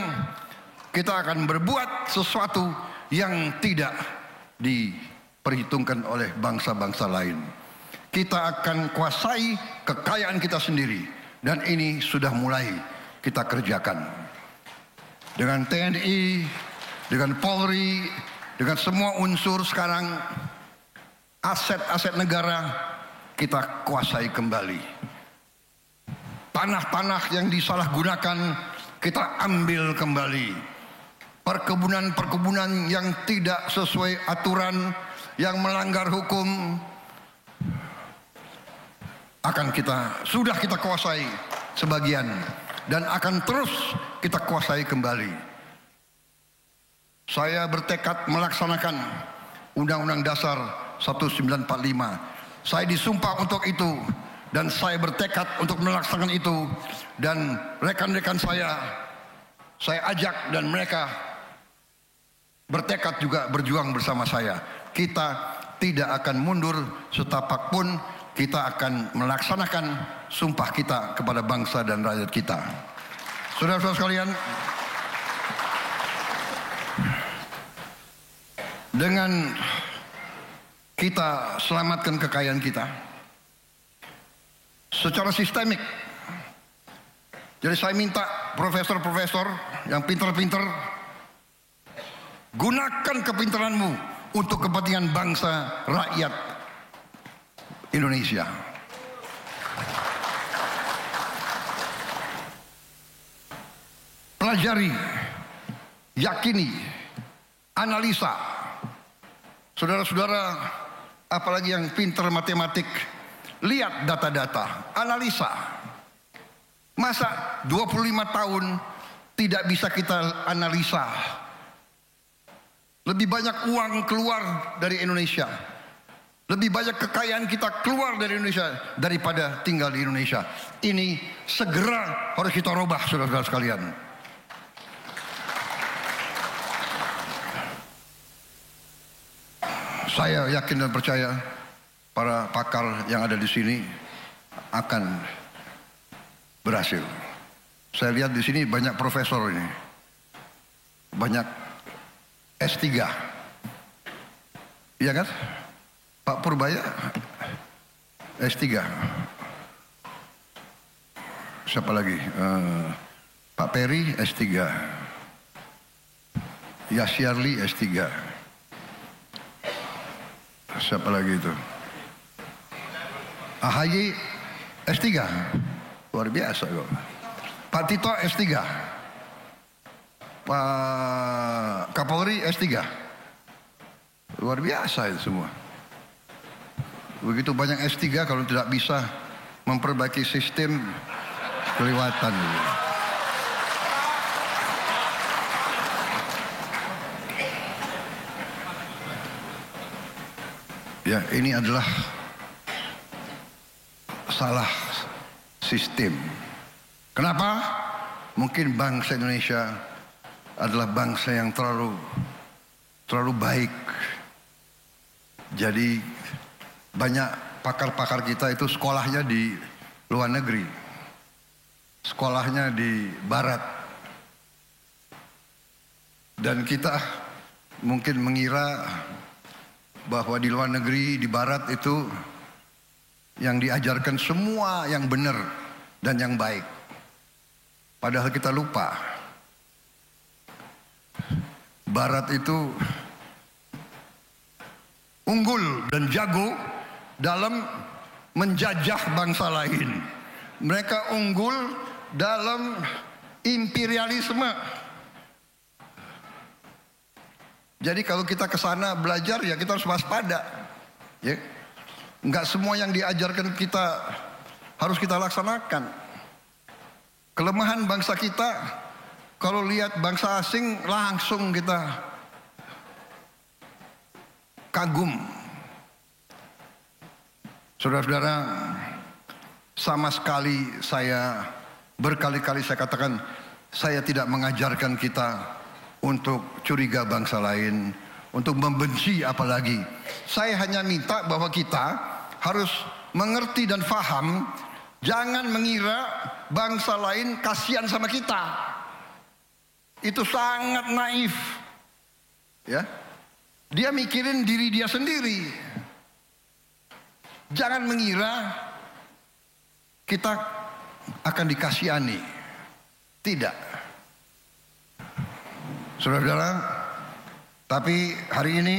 kita akan berbuat sesuatu yang tidak diperhitungkan oleh bangsa-bangsa lain. Kita akan kuasai kekayaan kita sendiri, dan ini sudah mulai kita kerjakan. Dengan TNI, dengan Polri, dengan semua unsur sekarang, aset-aset negara kita kuasai kembali. Tanah-tanah yang disalahgunakan kita ambil kembali. Perkebunan-perkebunan yang tidak sesuai aturan, yang melanggar hukum, sudah kita kuasai sebagian, dan akan terus kita kuasai kembali. Saya bertekad melaksanakan Undang-Undang Dasar 1945. Saya disumpah untuk itu, dan saya bertekad untuk melaksanakan itu, dan rekan-rekan saya ajak, dan mereka bertekad juga berjuang bersama saya. Kita tidak akan mundur setapak pun, kita akan melaksanakan sumpah kita kepada bangsa dan rakyat kita. Saudara-saudara sekalian, dengan kita selamatkan kekayaan kita secara sistemik. Jadi saya minta profesor-profesor yang pintar-pintar, gunakan kepintaranmu untuk kepentingan bangsa rakyat Indonesia. Pelajari, yakini, analisa. Saudara-saudara, apalagi yang pintar matematik, lihat data-data, analisa. Masa 25 tahun tidak bisa kita analisa? Lebih banyak uang keluar dari Indonesia, lebih banyak kekayaan kita keluar dari Indonesia daripada tinggal di Indonesia. Ini segera harus kita rubah, saudara-saudara sekalian. Saya yakin dan percaya para pakar yang ada di sini akan berhasil. Saya lihat di sini banyak profesor ini, banyak S3, iya kan? Pak Purbaya S3, siapa lagi? Pak Peri S3, Yasyarli S3, siapa lagi itu? AHY S3, luar biasa kok. Pak Tito S3, Pak Kapolri S3, luar biasa itu semua. Begitu banyak S3, kalau tidak bisa memperbaiki sistem, kelewatan. Ya, ini adalah salah sistem. Kenapa? Mungkin bangsa Indonesia adalah bangsa yang terlalu baik. Jadi banyak pakar-pakar kita itu sekolahnya di luar negeri, sekolahnya di barat, dan kita mungkin mengira bahwa di luar negeri, di barat itu yang diajarkan semua yang benar dan yang baik. Padahal kita lupa, barat itu unggul dan jago dalam menjajah bangsa lain. Mereka unggul dalam imperialisme. Jadi kalau kita ke sana belajar, ya kita harus waspada. Ya. Enggak semua yang diajarkan kita harus kita laksanakan. Kelemahan bangsa kita, kalau lihat bangsa asing langsung kita kagum. Saudara-saudara, sama sekali saya berkali-kali saya katakan, saya tidak mengajarkan kita untuk curiga bangsa lain, untuk membenci apalagi. Saya hanya minta bahwa kita harus mengerti dan faham Jangan mengira bangsa lain kasihan sama kita. Itu sangat naif. Ya. Dia mikirin diri dia sendiri. Jangan mengira kita akan dikasihani. Tidak. Saudara-saudara, tapi hari ini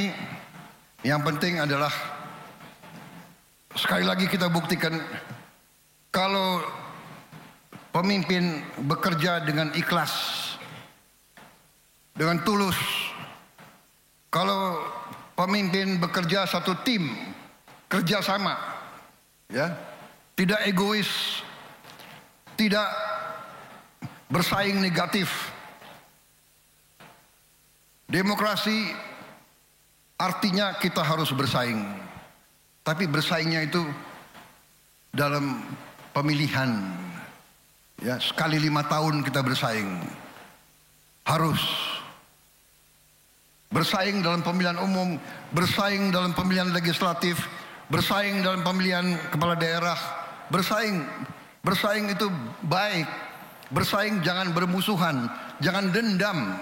yang penting adalah sekali lagi kita buktikan kalau pemimpin bekerja dengan ikhlas, dengan tulus, kalau pemimpin bekerja satu tim, kerjasama, ya, tidak egois, tidak bersaing negatif. Demokrasi artinya kita harus bersaing, tapi bersaingnya itu dalam pemilihan, ya, sekali 5 tahun kita bersaing, harus bersaing dalam pemilihan umum, bersaing dalam pemilihan legislatif, bersaing dalam pemilihan kepala daerah, bersaing itu baik, bersaing jangan bermusuhan, jangan dendam,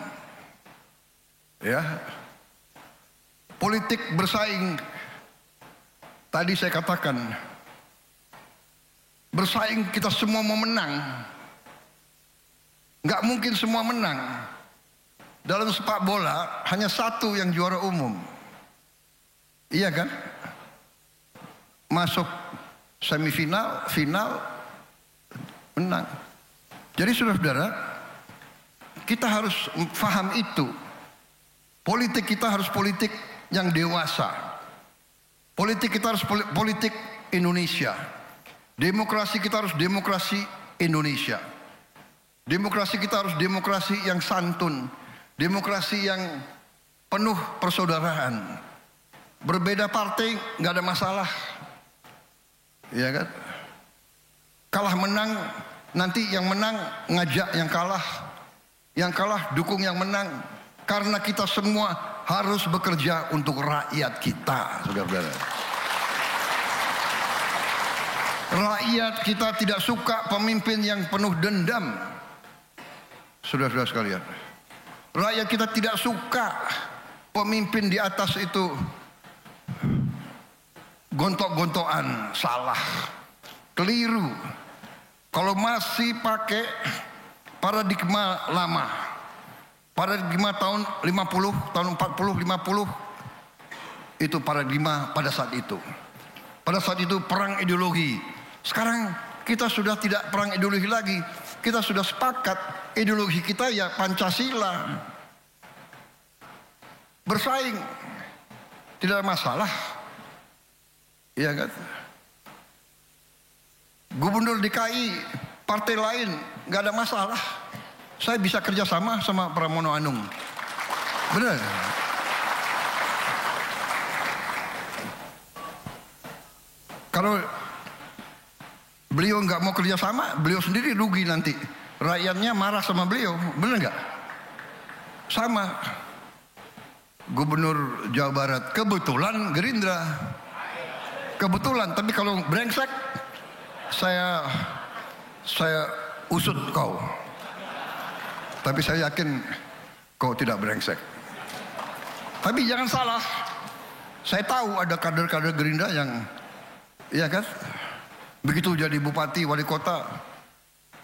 ya. Politik bersaing, tadi saya katakan, bersaing kita semua mau menang. Nggak mungkin semua menang. Dalam sepak bola hanya satu yang juara umum. Iya kan? Masuk semifinal, final, menang. Jadi saudara-saudara, kita harus paham itu. Politik kita harus politik yang dewasa. Politik kita harus politik Indonesia. Demokrasi kita harus demokrasi Indonesia. Demokrasi kita harus demokrasi yang santun. Demokrasi yang penuh persaudaraan. Berbeda partai nggak ada masalah. Ya kan? Kalah menang, nanti yang menang ngajak yang kalah. Yang kalah dukung yang menang. Karena kita semua harus bekerja untuk rakyat kita, saudara-saudara. Rakyat kita tidak suka pemimpin yang penuh dendam. Saudara-saudara sekalian. Rakyat kita tidak suka pemimpin di atas itu gontok-gontokan, salah, keliru. Kalau masih pakai paradigma lama, paradigma tahun 50, tahun 40, 50, itu paradigma pada saat itu. Pada saat itu perang ideologi. Sekarang kita sudah tidak perang ideologi lagi. Kita sudah sepakat ideologi kita ya Pancasila. Bersaing tidak ada masalah. Iya kan? Gubernur DKI partai lain nggak ada masalah. Saya bisa kerjasama sama Pramono Anung. Benar. Kalau beliau nggak mau kerjasama, beliau sendiri rugi nanti. Rakyatnya marah sama beliau, benar nggak? Sama. Gubernur Jawa Barat kebetulan Gerindra. Kebetulan, tapi kalau brengsek, saya usut kau. Tapi saya yakin kau tidak brengsek. Tapi jangan salah. Saya tahu ada kader-kader Gerindra yang, iya kan, begitu jadi bupati, wali kota,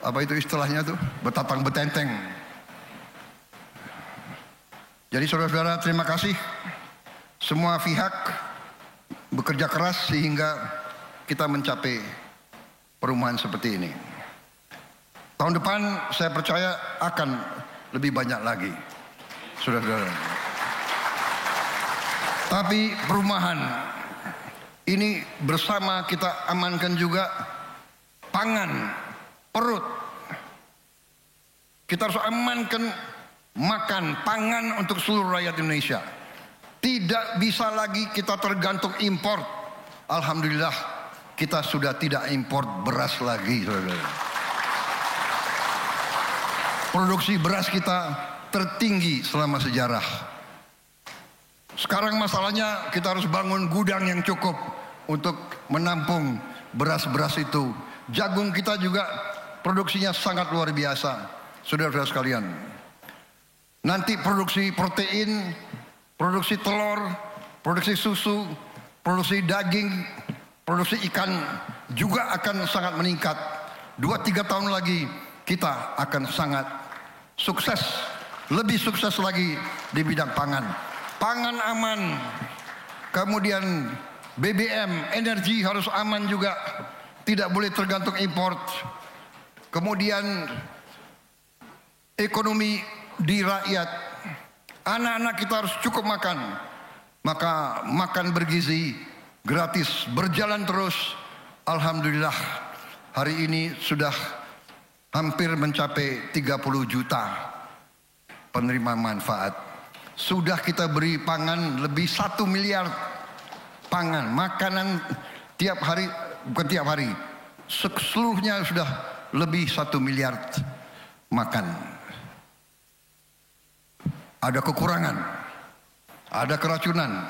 apa itu istilahnya tuh, betatang betenteng. Jadi saudara-saudara, terima kasih. Semua pihak bekerja keras sehingga kita mencapai perumahan seperti ini. Tahun depan saya percaya akan lebih banyak lagi, saudara-saudara. Tapi perumahan ini bersama kita amankan juga pangan, perut. Kita harus amankan makan, pangan untuk seluruh rakyat Indonesia. Tidak bisa lagi kita tergantung impor. Alhamdulillah kita sudah tidak impor beras lagi, saudara. Produksi beras kita tertinggi selama sejarah. Sekarang masalahnya kita harus bangun gudang yang cukup untuk menampung beras-beras itu Jagung kita juga produksinya sangat luar biasa, saudara-saudara sekalian. Nanti produksi protein, produksi telur, produksi susu, produksi daging, produksi ikan juga akan sangat meningkat. 2-3 tahun lagi kita akan sangat sukses, lebih sukses lagi di bidang pangan. Pangan aman, kemudian BBM, energi harus aman juga, tidak boleh tergantung import. Kemudian ekonomi di rakyat, anak-anak kita harus cukup makan, maka makan bergizi gratis berjalan terus. Alhamdulillah hari ini sudah hampir mencapai 30 juta penerima manfaat. Sudah kita beri pangan lebih 1 miliar pangan, makanan tiap hari, bukan tiap hari, seluruhnya sudah lebih 1 miliar makan. Ada kekurangan, ada keracunan,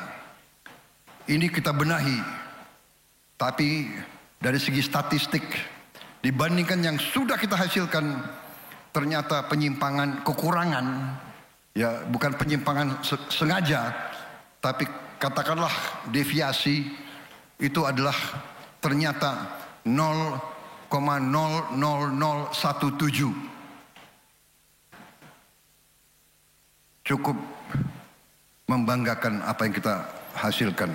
ini kita benahi. Tapi dari segi statistik, dibandingkan yang sudah kita hasilkan, ternyata penyimpangan, kekurangan, ya bukan penyimpangan sengaja, tapi katakanlah deviasi, itu adalah ternyata 0,00017. Cukup membanggakan apa yang kita hasilkan.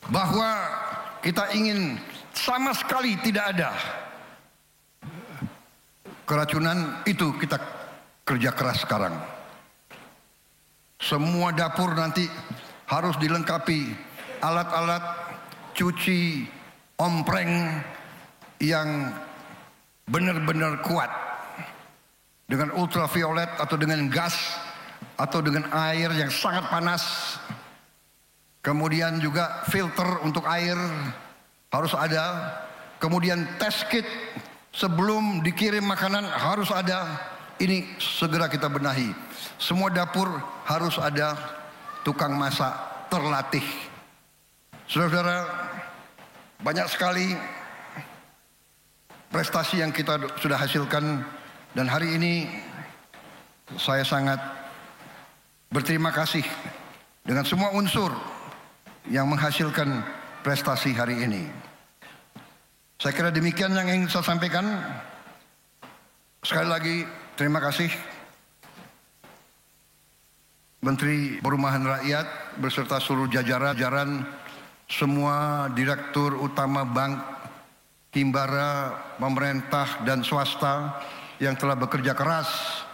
Bahwa kita ingin sama sekali tidak ada keracunan, itu kita kerja keras sekarang. Semua dapur nanti harus dilengkapi alat-alat cuci ompreng yang benar-benar kuat, dengan ultraviolet atau dengan gas atau dengan air yang sangat panas. Kemudian juga filter untuk air harus ada. Kemudian test kit sebelum dikirim makanan harus ada. Ini segera kita benahi. Semua dapur harus ada tukang masak terlatih. Saudara-saudara, banyak sekali prestasi yang kita sudah hasilkan, dan hari ini saya sangat berterima kasih dengan semua unsur yang menghasilkan prestasi hari ini. Saya kira demikian yang ingin saya sampaikan. Sekali lagi terima kasih Menteri Perumahan Rakyat beserta seluruh jajaran, semua direktur utama bank, himbara, pemerintah dan swasta yang telah bekerja keras.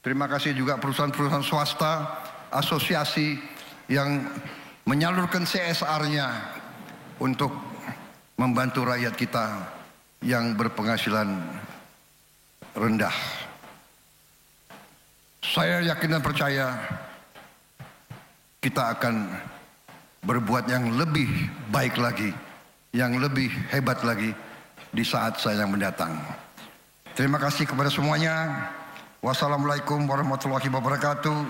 Terima kasih juga perusahaan-perusahaan swasta, asosiasi yang menyalurkan CSR-nya untuk membantu rakyat kita yang berpenghasilan rendah. Saya yakin dan percaya kita akan berbuat yang lebih baik lagi, yang lebih hebat lagi di saat-saat yang mendatang. Terima kasih kepada semuanya. Wassalamualaikum warahmatullahi wabarakatuh.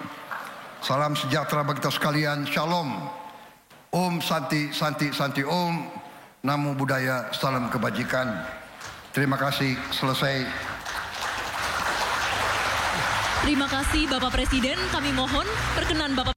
Salam sejahtera bagi kita sekalian. Shalom. Om Santi Santi Santi Om. Namo Buddhaya. Salam kebajikan. Terima kasih. Selesai. Terima kasih Bapak Presiden. Kami mohon perkenan Bapak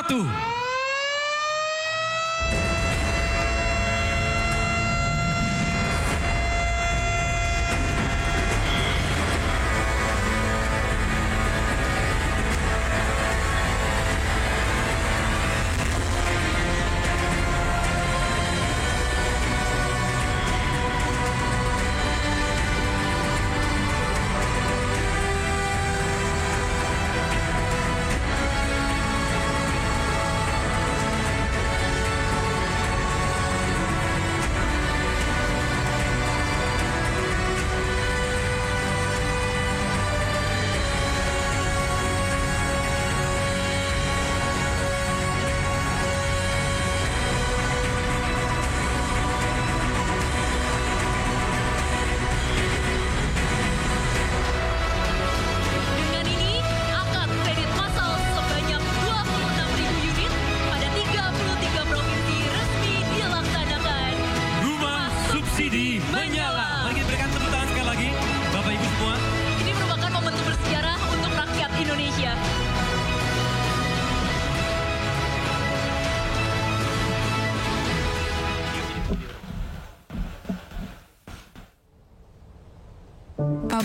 satu.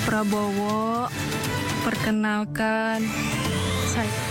Prabowo, perkenalkan saya